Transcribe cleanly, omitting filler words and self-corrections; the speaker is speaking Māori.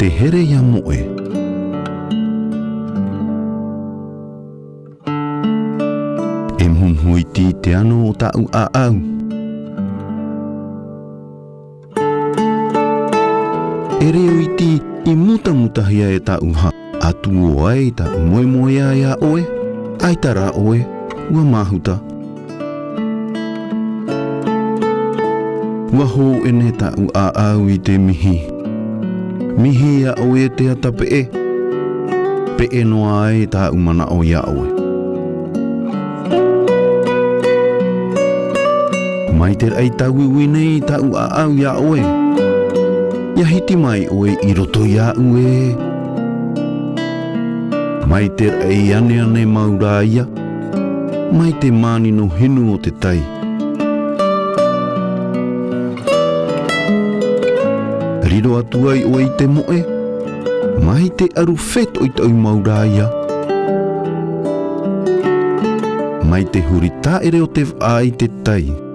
te here ia moe. E mhumhui ti te ano o tau a au. E reo iti I muta hia e tau ha. Atu o ai ta moe moe ia oe. Ai tara oe. Ua mahuta. Ua ho ene tau a au I te mihi. Mihi ia oe te atape e. Pe e noa ai tau mana o ia oe. Mai te ai tau ui nei tau a au ia oe. Ia hiti mai oe I roto ia ue. Mai te ai ane ane maura ia. Mai te mani no hinu o te tai. Riro atu ai oe I te moe. Mai te aru feto I tau maura ia. Mai te hurita ere o te ai te tai.